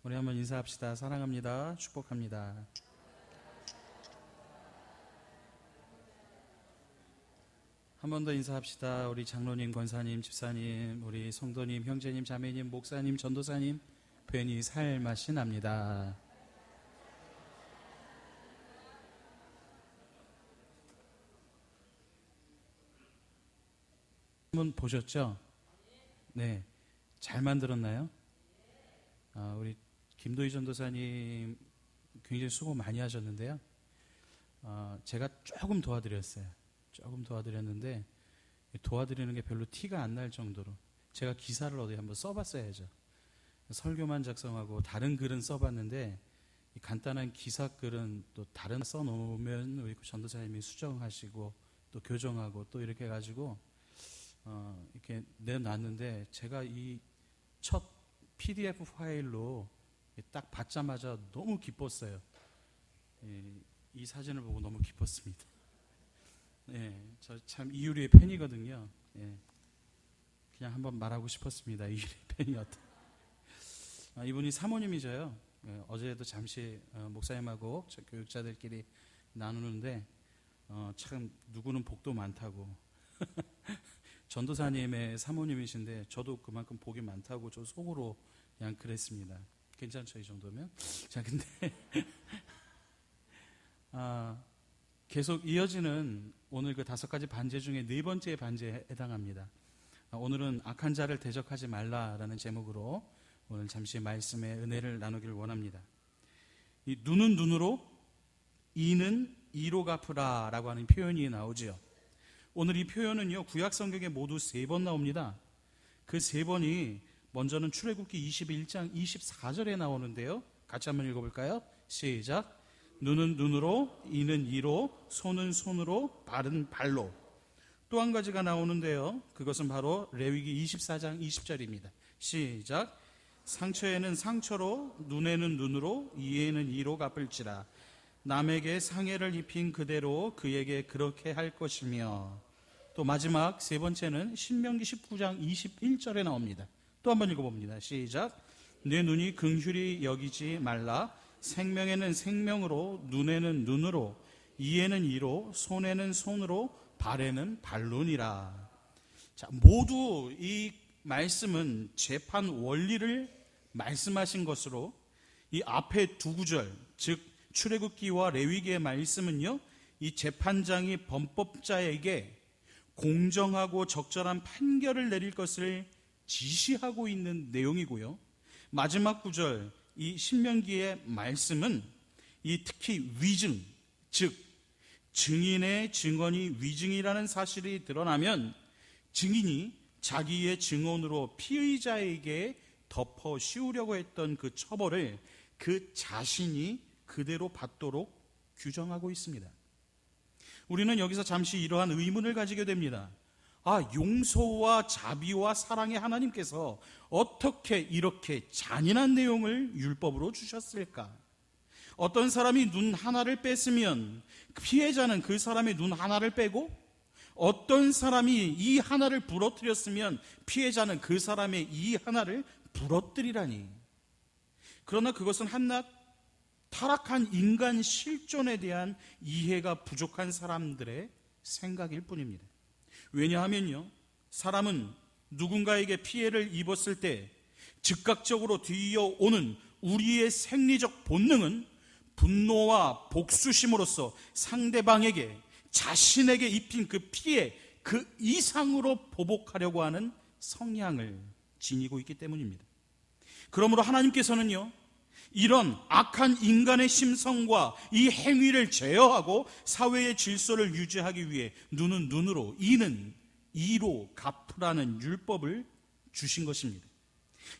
우리 한번 인사합시다. 사랑합니다. 축복합니다. 한 번 더 인사합시다. 우리 장로님, 권사님, 집사님, 우리 성도님, 형제님, 자매님, 목사님, 전도사님, 뵈니 살맛이 납니다. 한번 보셨죠? 네, 잘 만들었나요? 우리 김도희 전도사님 굉장히 수고 많이 하셨는데요. 제가 조금 도와드렸어요. 조금 도와드렸는데 도와드리는 게 별로 티가 안 날 정도로 제가 기사를 어디 한번 써봤어야죠. 설교만 작성하고 다른 글은 써봤는데 이 간단한 기사글은 또 다른 써놓으면 우리 전도사님이 수정하시고 또 교정하고 또 이렇게 해가지고 이렇게 내놨는데 제가 이 첫 PDF 파일로 딱 받자마자 너무 기뻤어요. 이 사진을 보고 너무 기뻤습니다. 저 참 이유리의 팬이거든요. 그냥 한번 말하고 싶었습니다. 이유리의 팬이었다. 이분이 사모님이셔요. 어제도 잠시 목사님하고 교육자들끼리 나누는데 참 누구는 복도 많다고 전도사님의 사모님이신데 저도 그만큼 복이 많다고 저 속으로 그냥 그랬습니다. 괜찮죠, 이 정도면? 자, 근데 계속 이어지는 오늘 그 5가지 반제 중에 4번째 반제에 해당합니다. 오늘은 악한 자를 대적하지 말라라는 제목으로 오늘 잠시 말씀의 은혜를 나누기를 원합니다. 이 눈은 눈으로, 이는 이로 갚으라 라고 하는 표현이 나오지요. 오늘 이 표현은요, 구약 성경에 모두 3번 나옵니다. 그 3번이 먼저는 출애굽기 21장 24절에 나오는데요. 같이 한번 읽어볼까요? 시작. 눈은 눈으로, 이는 이로, 손은 손으로, 발은 발로. 또 한 가지가 나오는데요. 그것은 바로 레위기 24장 20절입니다. 시작. 상처에는 상처로, 눈에는 눈으로, 이에는 이로 갚을지라. 남에게 상해를 입힌 그대로 그에게 그렇게 할 것이며. 또 마지막 3번째는 신명기 19장 21절에 나옵니다. 또 한번 읽어봅니다. 시작. 내 눈이 긍휼히 여기지 말라. 생명에는 생명으로, 눈에는 눈으로, 이에는 이로, 손에는 손으로, 발에는 발로니라. 자, 모두 이 말씀은 재판 원리를 말씀하신 것으로 이 앞에 2구절, 즉 출애굽기와 레위기의 말씀은요, 이 재판장이 범법자에게 공정하고 적절한 판결을 내릴 것을 지시하고 있는 내용이고요. 마지막 구절, 이 신명기의 말씀은 이 특히 위증, 즉 증인의 증언이 위증이라는 사실이 드러나면 증인이 자기의 증언으로 피의자에게 덮어 씌우려고 했던 그 처벌을 그 자신이 그대로 받도록 규정하고 있습니다. 우리는 여기서 잠시 이러한 의문을 가지게 됩니다. 용서와 자비와 사랑의 하나님께서 어떻게 이렇게 잔인한 내용을 율법으로 주셨을까? 어떤 사람이 눈 하나를 뺐으면 피해자는 그 사람의 눈 하나를 빼고, 어떤 사람이 이 하나를 부러뜨렸으면 피해자는 그 사람의 이 하나를 부러뜨리라니. 그러나 그것은 한낱 타락한 인간 실존에 대한 이해가 부족한 사람들의 생각일 뿐입니다. 왜냐하면요, 사람은 누군가에게 피해를 입었을 때 즉각적으로 뒤이어오는 우리의 생리적 본능은 분노와 복수심으로써 상대방에게, 자신에게 입힌 그 피해 그 이상으로 보복하려고 하는 성향을 지니고 있기 때문입니다. 그러므로 하나님께서는요, 이런 악한 인간의 심성과 이 행위를 제어하고 사회의 질서를 유지하기 위해 눈은 눈으로, 이는 이로 갚으라는 율법을 주신 것입니다.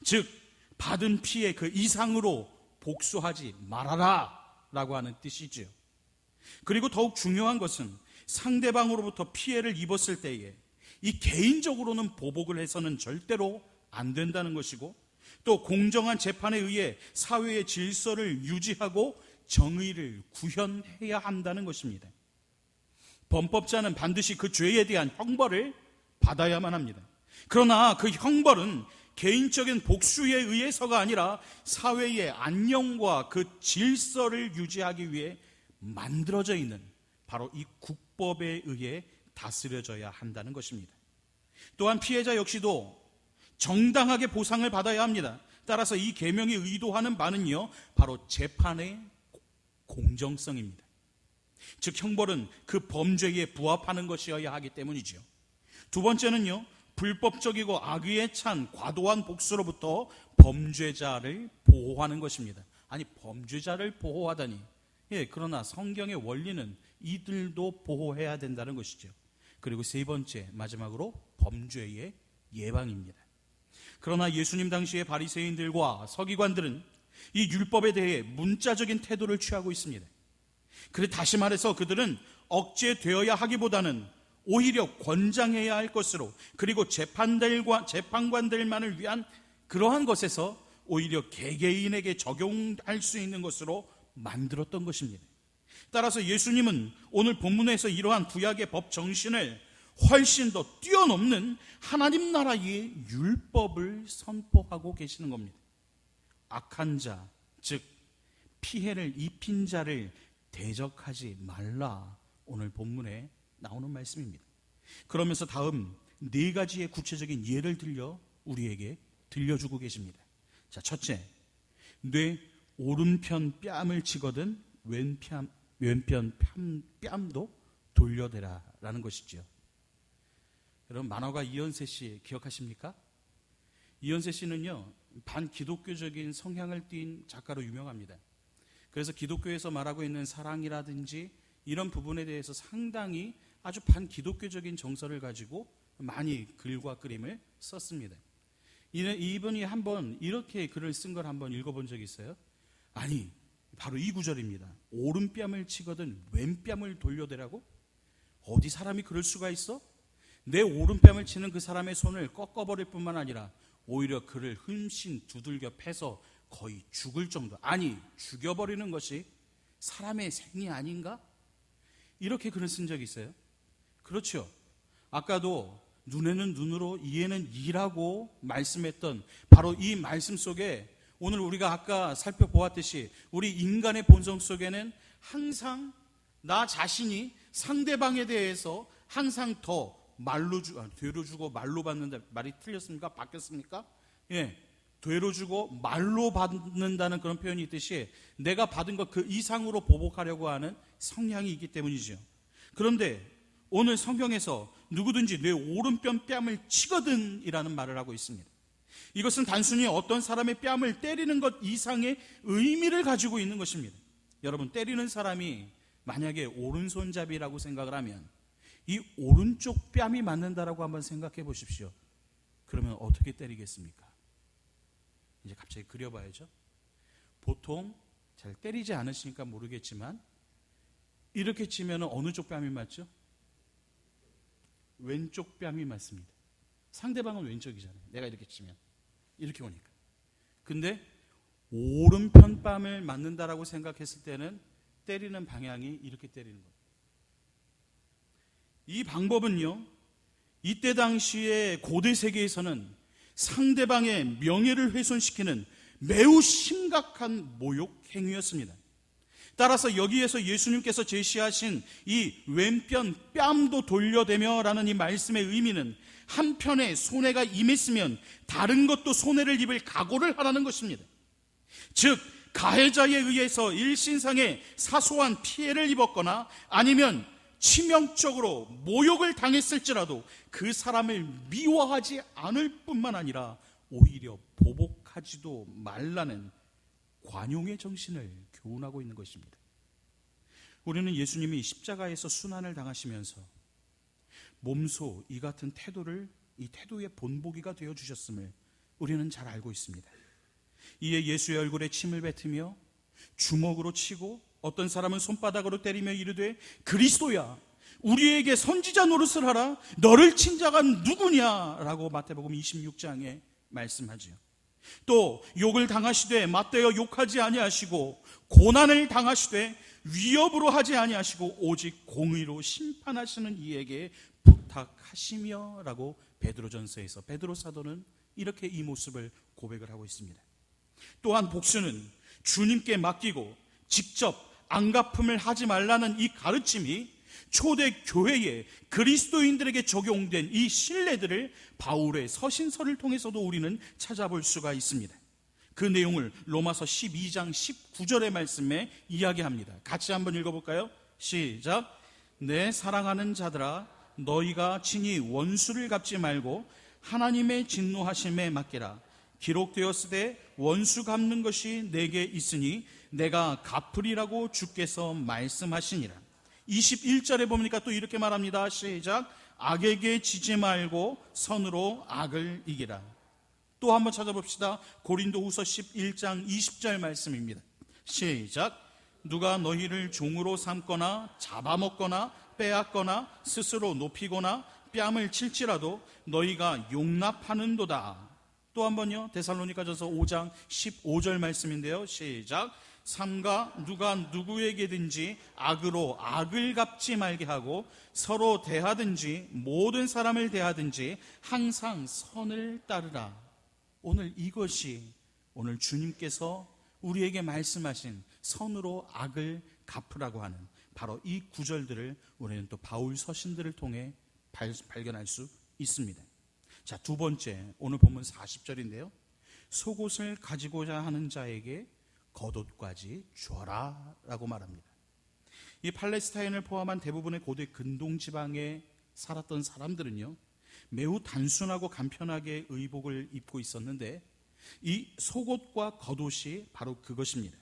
즉 받은 피해 그 이상으로 복수하지 말아라 라고 하는 뜻이지요. 그리고 더욱 중요한 것은 상대방으로부터 피해를 입었을 때에 이 개인적으로는 보복을 해서는 절대로 안 된다는 것이고, 또 공정한 재판에 의해 사회의 질서를 유지하고 정의를 구현해야 한다는 것입니다. 범법자는 반드시 그 죄에 대한 형벌을 받아야만 합니다. 그러나 그 형벌은 개인적인 복수에 의해서가 아니라 사회의 안녕과 그 질서를 유지하기 위해 만들어져 있는 바로 이 국법에 의해 다스려져야 한다는 것입니다. 또한 피해자 역시도 정당하게 보상을 받아야 합니다. 따라서 이 계명이 의도하는 바는요, 바로 재판의 공정성입니다. 즉 형벌은 그 범죄에 부합하는 것이어야 하기 때문이죠. 두 번째는요, 불법적이고 악의에 찬 과도한 복수로부터 범죄자를 보호하는 것입니다. 아니, 범죄자를 보호하다니. 그러나 성경의 원리는 이들도 보호해야 된다는 것이죠. 그리고 세 번째, 마지막으로 범죄의 예방입니다. 그러나 예수님 당시의 바리새인들과 서기관들은 이 율법에 대해 문자적인 태도를 취하고 있습니다. 그래 다시 말해서 그들은 억제되어야 하기보다는 오히려 권장해야 할 것으로, 그리고 재판관들만을 위한 그러한 것에서 오히려 개개인에게 적용할 수 있는 것으로 만들었던 것입니다. 따라서 예수님은 오늘 본문에서 이러한 구약의 법 정신을 훨씬 더 뛰어넘는 하나님 나라의 율법을 선포하고 계시는 겁니다. 악한 자, 즉 피해를 입힌 자를 대적하지 말라, 오늘 본문에 나오는 말씀입니다. 그러면서 다음 네 가지의 구체적인 예를 들려 우리에게 들려주고 계십니다. 자, 첫째, 뇌 오른편 뺨을 치거든 왼편 뺨도 돌려대라 라는 것이죠. 여러분, 만화가 이현세 씨 기억하십니까? 이현세 씨는요, 반기독교적인 성향을 띤 작가로 유명합니다. 그래서 기독교에서 말하고 있는 사랑이라든지 이런 부분에 대해서 상당히 아주 반기독교적인 정서를 가지고 많이 글과 그림을 썼습니다. 이분이 한번 이렇게 글을 쓴 걸 한번 읽어본 적이 있어요. 아니, 바로 이 구절입니다. 오른뺨을 치거든 왼뺨을 돌려대라고? 어디 사람이 그럴 수가 있어? 내 오른뺨을 치는 그 사람의 손을 꺾어버릴 뿐만 아니라 오히려 그를 흠씬 두들겨 패서 거의 죽을 정도, 아니 죽여버리는 것이 사람의 생이 아닌가? 이렇게 글을 쓴 적이 있어요. 그렇죠. 아까도 눈에는 눈으로 이에는 이라고 말씀했던 바로 이 말씀 속에 오늘 우리가 아까 살펴보았듯이 우리 인간의 본성 속에는 항상 나 자신이 상대방에 대해서 항상 더 되로 주고 말로 받는다. 말이 틀렸습니까? 바뀌었습니까? 되로 주고 말로 받는다는 그런 표현이 있듯이 내가 받은 것 그 이상으로 보복하려고 하는 성향이 있기 때문이죠. 그런데 오늘 성경에서 누구든지 내 오른편 뺨을 치거든 이라는 말을 하고 있습니다. 이것은 단순히 어떤 사람의 뺨을 때리는 것 이상의 의미를 가지고 있는 것입니다. 여러분, 때리는 사람이 만약에 오른손잡이라고 생각을 하면 이 오른쪽 뺨이 맞는다라고 한번 생각해 보십시오. 그러면 어떻게 때리겠습니까? 이제 갑자기 그려봐야죠. 보통 잘 때리지 않으시니까 모르겠지만 이렇게 치면 어느 쪽 뺨이 맞죠? 왼쪽 뺨이 맞습니다. 상대방은 왼쪽이잖아요. 내가 이렇게 치면 이렇게 오니까. 근데 오른편 뺨을 맞는다라고 생각했을 때는 때리는 방향이 이렇게 때리는 거예요. 이 방법은요, 이때 당시에 고대 세계에서는 상대방의 명예를 훼손시키는 매우 심각한 모욕 행위였습니다. 따라서 여기에서 예수님께서 제시하신 이 왼편 뺨도 돌려대며 라는 이 말씀의 의미는 한편에 손해가 임했으면 다른 것도 손해를 입을 각오를 하라는 것입니다. 즉 가해자에 의해서 일신상의 사소한 피해를 입었거나 아니면 치명적으로 모욕을 당했을지라도 그 사람을 미워하지 않을 뿐만 아니라 오히려 보복하지도 말라는 관용의 정신을 교훈하고 있는 것입니다. 우리는 예수님이 십자가에서 순환을 당하시면서 몸소 이 같은 태도를 이 태도의 본보기가 되어주셨음을 우리는 잘 알고 있습니다. 이에 예수의 얼굴에 침을 뱉으며 주먹으로 치고 어떤 사람은 손바닥으로 때리며 이르되 그리스도야 우리에게 선지자 노릇을 하라. 너를 친 자가 누구냐라고 마태복음 26장에 말씀하죠. 또 욕을 당하시되 맞대어 욕하지 아니하시고 고난을 당하시되 위협으로 하지 아니하시고 오직 공의로 심판하시는 이에게 부탁하시며 라고 베드로전서에서 베드로 사도는 이렇게 이 모습을 고백을 하고 있습니다. 또한 복수는 주님께 맡기고 직접 안갚음을 하지 말라는 이 가르침이 초대 교회에 그리스도인들에게 적용된 이 신뢰들을 바울의 서신서를 통해서도 우리는 찾아볼 수가 있습니다. 그 내용을 로마서 12장 19절의 말씀에 이야기합니다. 같이 한번 읽어볼까요? 시작. 내 사랑하는 자들아, 너희가 친히 원수를 갚지 말고 하나님의 진노하심에 맡기라. 기록되었으되 원수 갚는 것이 내게 있으니 내가 갚으리라고 주께서 말씀하시니라. 21절에 보니까 또 이렇게 말합니다. 시작. 악에게 지지 말고 선으로 악을 이기라. 또 한번 찾아봅시다. 고린도후서 11장 20절 말씀입니다. 시작. 누가 너희를 종으로 삼거나 잡아먹거나 빼앗거나 스스로 높이거나 뺨을 칠지라도 너희가 용납하는도다. 또 한 번요. 데살로니가전서 5장 15절 말씀인데요. 시작. 삼가 누가 누구에게든지 악으로 악을 갚지 말게 하고 서로 대하든지 모든 사람을 대하든지 항상 선을 따르라. 오늘 이것이 오늘 주님께서 우리에게 말씀하신 선으로 악을 갚으라고 하는 바로 이 구절들을 우리는 또 바울 서신들을 통해 발견할 수 있습니다. 자, 두 번째, 오늘 본문 40절인데요. 속옷을 가지고자 하는 자에게 겉옷까지 주어라 라고 말합니다. 이 팔레스타인을 포함한 대부분의 고대 근동 지방에 살았던 사람들은요, 매우 단순하고 간편하게 의복을 입고 있었는데 이 속옷과 겉옷이 바로 그것입니다.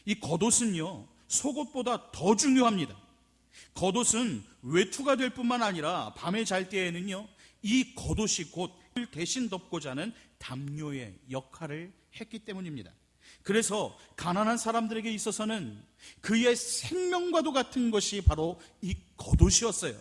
이 겉옷은요, 속옷보다 더 중요합니다. 겉옷은 외투가 될 뿐만 아니라 밤에 잘 때에는요, 이 겉옷이 곧 대신 덮고 자는 담요의 역할을 했기 때문입니다. 그래서 가난한 사람들에게 있어서는 그의 생명과도 같은 것이 바로 이 겉옷이었어요.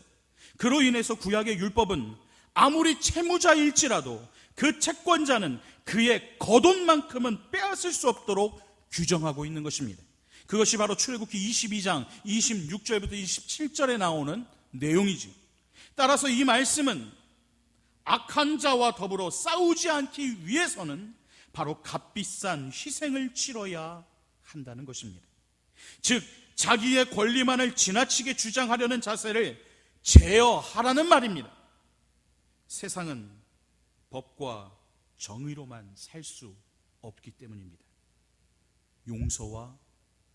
그로 인해서 구약의 율법은 아무리 채무자일지라도 그 채권자는 그의 겉옷만큼은 빼앗을 수 없도록 규정하고 있는 것입니다. 그것이 바로 출애굽기 22장 26절부터 27절에 나오는 내용이죠. 따라서 이 말씀은 악한 자와 더불어 싸우지 않기 위해서는 바로 값비싼 희생을 치러야 한다는 것입니다. 즉 자기의 권리만을 지나치게 주장하려는 자세를 제어하라는 말입니다. 세상은 법과 정의로만 살 수 없기 때문입니다. 용서와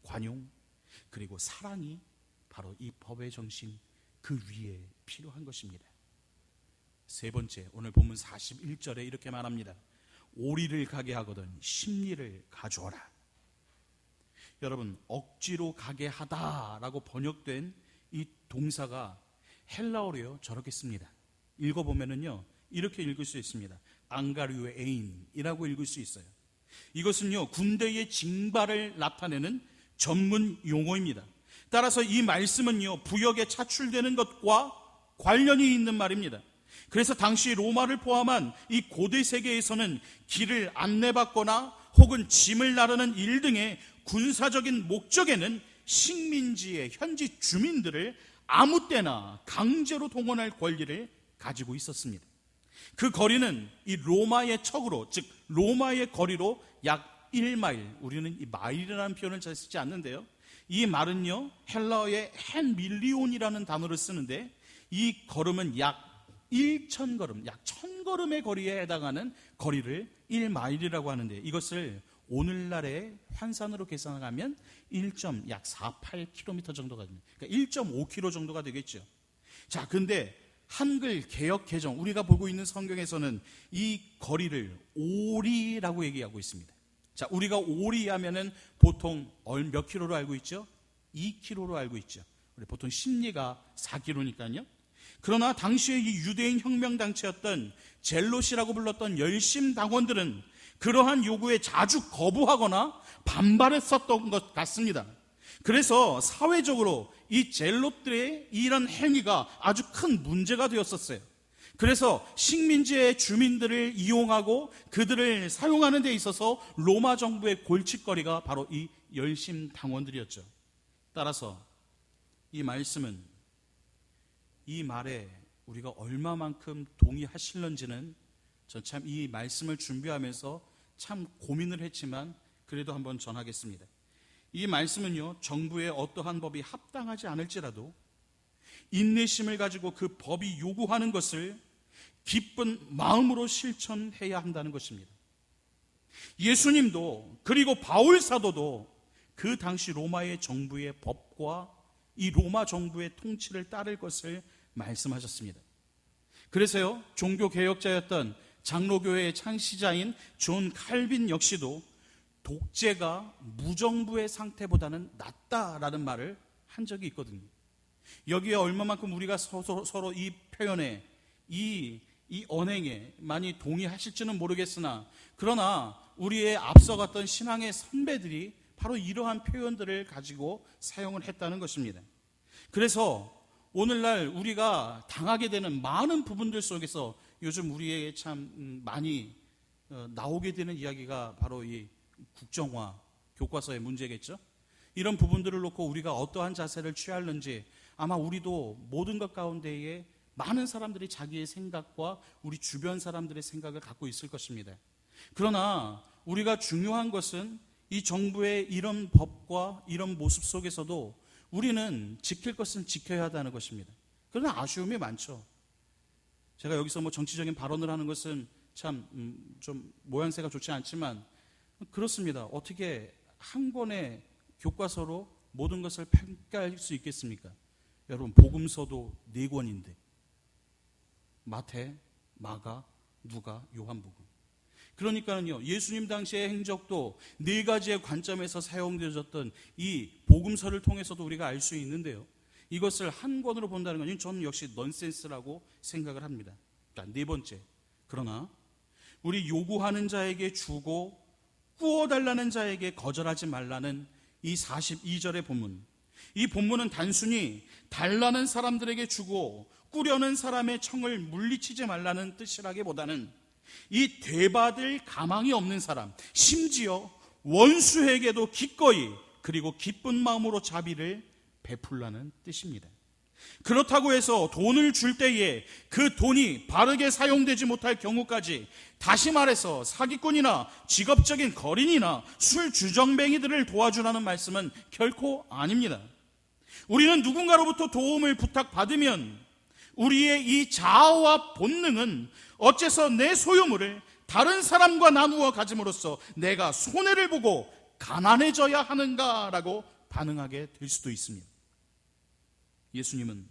관용 그리고 사랑이 바로 이 법의 정신 그 위에 필요한 것입니다. 세 번째, 오늘 본문 41절에 이렇게 말합니다. 오리를 가게 하거든 심리를 가져오라. 여러분, 억지로 가게 하다라고 번역된 이 동사가 헬라어로요 저렇게 씁니다. 읽어보면은요 이렇게 읽을 수 있습니다. 앙가류의 에인이라고 읽을 수 있어요. 이것은요 군대의 징발을 나타내는 전문 용어입니다. 따라서 이 말씀은요 부역에 차출되는 것과 관련이 있는 말입니다. 그래서 당시 로마를 포함한 이 고대 세계에서는 길을 안내받거나 혹은 짐을 나르는 일 등의 군사적인 목적에는 식민지의 현지 주민들을 아무 때나 강제로 동원할 권리를 가지고 있었습니다. 그 거리는 이 로마의 척으로, 즉 로마의 거리로 약 1마일, 우리는 이 마일이라는 표현을 잘 쓰지 않는데요, 이 말은요 헬라어의 헨밀리온이라는 단어를 쓰는데 이 걸음은 약 1,000걸음, 약 1,000걸음의 거리에 해당하는 거리를 1마일이라고 하는데 이것을 오늘날의 환산으로 계산하면 1.48km 정도가 됩니다. 그러니까 1.5km 정도가 되겠죠. 자, 근데 한글 개역 개정 우리가 보고 있는 성경에서는 이 거리를 오리라고 얘기하고 있습니다. 자, 우리가 오리 하면은 보통 몇 킬로로 알고 있죠? 2km로 알고 있죠. 우리 보통 심리가 4km니까요. 그러나 당시에 이 유대인 혁명단체였던 젤롯이라고 불렀던 열심당원들은 그러한 요구에 자주 거부하거나 반발했었던 것 같습니다. 그래서 사회적으로 이 젤롯들의 이런 행위가 아주 큰 문제가 되었었어요. 그래서 식민지의 주민들을 이용하고 그들을 사용하는 데 있어서 로마 정부의 골칫거리가 바로 이 열심당원들이었죠. 따라서 이 말씀은 이 말에 우리가 얼마만큼 동의하실런지는 저 참 이 말씀을 준비하면서 참 고민을 했지만 그래도 한번 전하겠습니다. 이 말씀은요, 정부의 어떠한 법이 합당하지 않을지라도 인내심을 가지고 그 법이 요구하는 것을 기쁜 마음으로 실천해야 한다는 것입니다. 예수님도 그리고 바울 사도도 그 당시 로마의 정부의 법과 이 로마 정부의 통치를 따를 것을 말씀하셨습니다. 그래서요, 종교개혁자였던 장로교회의 창시자인 존 칼빈 역시도 독재가 무정부의 상태보다는 낫다라는 말을 한 적이 있거든요. 여기에 얼마만큼 우리가 서로 이 표현에 이 언행에 많이 동의하실지는 모르겠으나, 그러나 우리의 앞서갔던 신앙의 선배들이 바로 이러한 표현들을 가지고 사용을 했다는 것입니다. 그래서 오늘날 우리가 당하게 되는 많은 부분들 속에서 요즘 우리에게 참 많이 나오게 되는 이야기가 바로 이 국정화 교과서의 문제겠죠. 이런 부분들을 놓고 우리가 어떠한 자세를 취하는지 아마 우리도 모든 것 가운데에 많은 사람들이 자기의 생각과 우리 주변 사람들의 생각을 갖고 있을 것입니다. 그러나 우리가 중요한 것은 이 정부의 이런 법과 이런 모습 속에서도 우리는 지킬 것은 지켜야 한다는 것입니다. 그러나 아쉬움이 많죠. 제가 여기서 정치적인 발언을 하는 것은 참 좀 모양새가 좋지 않지만 그렇습니다. 어떻게 한 권의 교과서로 모든 것을 평가할 수 있겠습니까? 여러분, 복음서도 4권인데 마태, 마가, 누가, 요한복음. 그러니까요, 예수님 당시의 행적도 4가지의 관점에서 사용되어졌던 이 복음서를 통해서도 우리가 알 수 있는데요, 이것을 한 권으로 본다는 건 저는 역시 넌센스라고 생각을 합니다. 자, 4번째, 그러나 우리 요구하는 자에게 주고 꾸어달라는 자에게 거절하지 말라는 이 42절의 본문. 이 본문은 단순히 달라는 사람들에게 주고 꾸려는 사람의 청을 물리치지 말라는 뜻이라기보다는 이 되받을 가망이 없는 사람, 심지어 원수에게도 기꺼이 그리고 기쁜 마음으로 자비를 베풀라는 뜻입니다. 그렇다고 해서 돈을 줄 때에 그 돈이 바르게 사용되지 못할 경우까지, 다시 말해서 사기꾼이나 직업적인 거린이나 술 주정뱅이들을 도와주라는 말씀은 결코 아닙니다. 우리는 누군가로부터 도움을 부탁받으면 우리의 이 자아와 본능은 어째서 내 소유물을 다른 사람과 나누어 가짐으로써 내가 손해를 보고 가난해져야 하는가라고 반응하게 될 수도 있습니다. 예수님은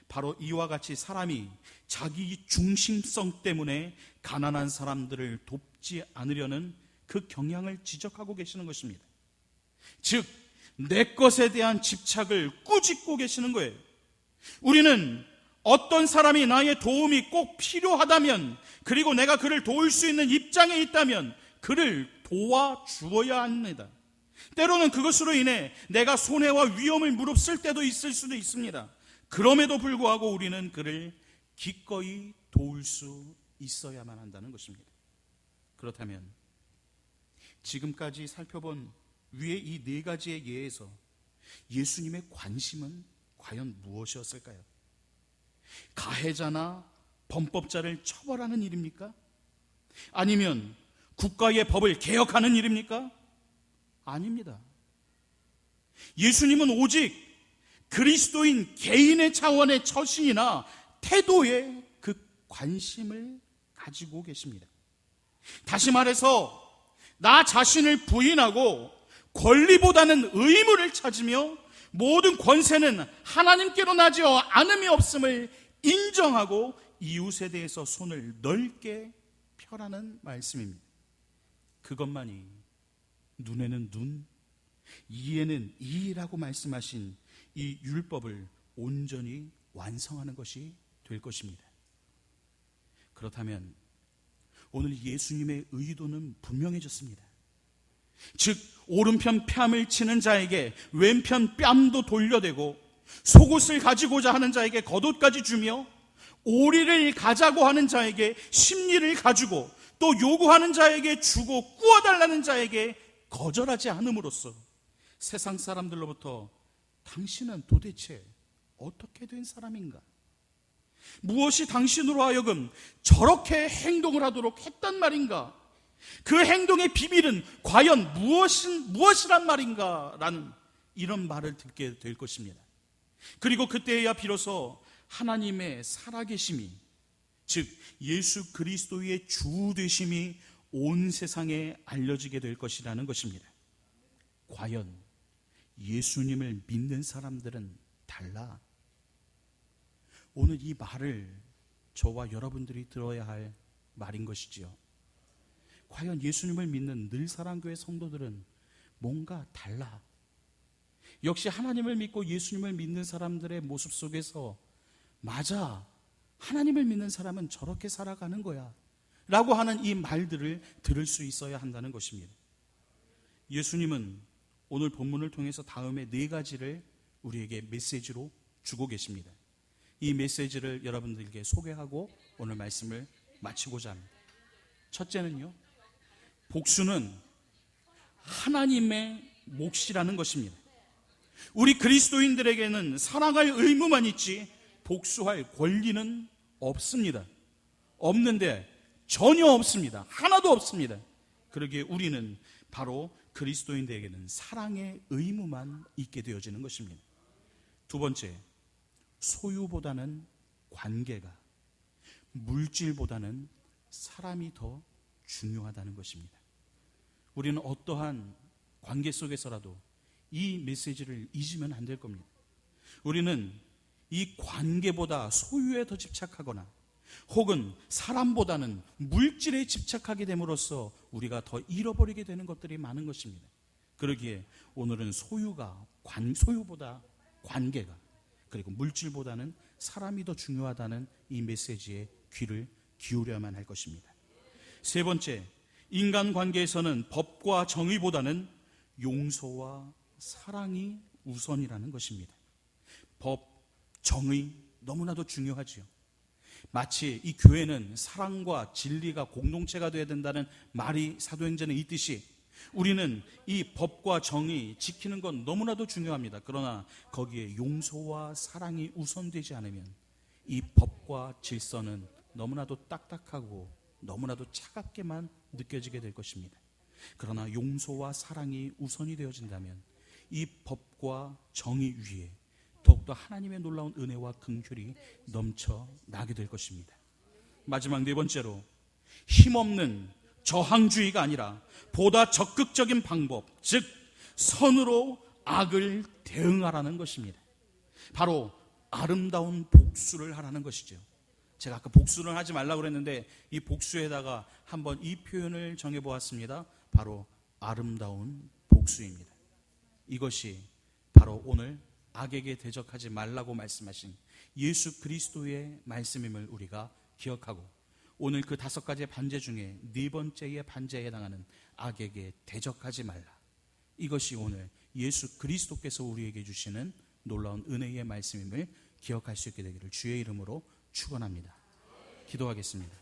바로 이와 같이 사람이 자기 중심성 때문에 가난한 사람들을 돕지 않으려는 그 경향을 지적하고 계시는 것입니다. 즉, 내 것에 대한 집착을 꾸짖고 계시는 거예요. 우리는 어떤 사람이 나의 도움이 꼭 필요하다면, 그리고 내가 그를 도울 수 있는 입장에 있다면 그를 도와주어야 합니다. 때로는 그것으로 인해 내가 손해와 위험을 무릅쓸 때도 있을 수도 있습니다. 그럼에도 불구하고 우리는 그를 기꺼이 도울 수 있어야만 한다는 것입니다. 그렇다면 지금까지 살펴본 위의 이 4가지의 예에서 예수님의 관심은 과연 무엇이었을까요? 가해자나 범법자를 처벌하는 일입니까? 아니면 국가의 법을 개혁하는 일입니까? 아닙니다. 예수님은 오직 그리스도인 개인의 차원의 처신이나 태도에 그 관심을 가지고 계십니다. 다시 말해서 나 자신을 부인하고 권리보다는 의무를 찾으며 모든 권세는 하나님께로 나지 않음이 없음을 인정하고 이웃에 대해서 손을 넓게 펴라는 말씀입니다. 그것만이 눈에는 눈, 이에는 이라고 말씀하신 이 율법을 온전히 완성하는 것이 될 것입니다. 그렇다면 오늘 예수님의 의도는 분명해졌습니다. 즉, 오른편 뺨을 치는 자에게 왼편 뺨도 돌려대고, 속옷을 가지고자 하는 자에게 겉옷까지 주며, 오리를 가자고 하는 자에게 심리를 가지고, 또 요구하는 자에게 주고 꾸어달라는 자에게 거절하지 않음으로써 세상 사람들로부터 당신은 도대체 어떻게 된 사람인가? 무엇이 당신으로 하여금 저렇게 행동을 하도록 했단 말인가? 그 행동의 비밀은 과연 무엇이란 말인가? 라는 이런 말을 듣게 될 것입니다. 그리고 그때야 비로소 하나님의 살아계심이, 즉 예수 그리스도의 주 되심이 온 세상에 알려지게 될 것이라는 것입니다. 과연 예수님을 믿는 사람들은 달라. 오늘 이 말을 저와 여러분들이 들어야 할 말인 것이지요. 과연 예수님을 믿는 늘사랑교회 성도들은 뭔가 달라. 역시 하나님을 믿고 예수님을 믿는 사람들의 모습 속에서 맞아, 하나님을 믿는 사람은 저렇게 살아가는 거야 라고 하는 이 말들을 들을 수 있어야 한다는 것입니다. 예수님은 오늘 본문을 통해서 다음에 4가지를 우리에게 메시지로 주고 계십니다. 이 메시지를 여러분들에게 소개하고 오늘 말씀을 마치고자 합니다. 첫째는요, 복수는 하나님의 몫이라는 것입니다. 우리 그리스도인들에게는 사랑할 의무만 있지 복수할 권리는 없습니다. 없는데 전혀 없습니다. 하나도 없습니다. 그러기에 우리는 바로 그리스도인들에게는 사랑의 의무만 있게 되어지는 것입니다. 두 번째, 소유보다는 관계가, 물질보다는 사람이 더 중요하다는 것입니다. 우리는 어떠한 관계 속에서라도 이 메시지를 잊으면 안 될 겁니다. 우리는 이 관계보다 소유에 더 집착하거나 혹은 사람보다는 물질에 집착하게 됨으로써 우리가 더 잃어버리게 되는 것들이 많은 것입니다. 그러기에 오늘은 소유보다 관계가, 그리고 물질보다는 사람이 더 중요하다는 이 메시지에 귀를 기울여야만 할 것입니다. 세 번째, 인간관계에서는 법과 정의보다는 용서와 사랑이 우선이라는 것입니다. 법, 정의 너무나도 중요하지요. 마치 이 교회는 사랑과 진리가 공동체가 되어야 된다는 말이 사도행전에 있듯이 우리는 이 법과 정의 지키는 건 너무나도 중요합니다. 그러나 거기에 용서와 사랑이 우선되지 않으면 이 법과 질서는 너무나도 딱딱하고 너무나도 차갑게만 느껴지게 될 것입니다. 그러나 용서와 사랑이 우선이 되어진다면 이 법과 정의 위에 더욱더 하나님의 놀라운 은혜와 긍휼이 넘쳐나게 될 것입니다. 마지막 4번째로, 힘없는 저항주의가 아니라 보다 적극적인 방법, 즉 선으로 악을 대응하라는 것입니다. 바로 아름다운 복수를 하라는 것이죠. 제가 아까 복수를 하지 말라고 그랬는데 이 복수에다가 한번 이 표현을 정해보았습니다. 바로 아름다운 복수입니다. 이것이 바로 오늘 악에게 대적하지 말라고 말씀하신 예수 그리스도의 말씀임을 우리가 기억하고 오늘 그 5가지의 반제 중에 4번째의 반제에 해당하는 악에게 대적하지 말라. 이것이 오늘 예수 그리스도께서 우리에게 주시는 놀라운 은혜의 말씀임을 기억할 수 있게 되기를 주의 이름으로 축원합니다. 기도하겠습니다.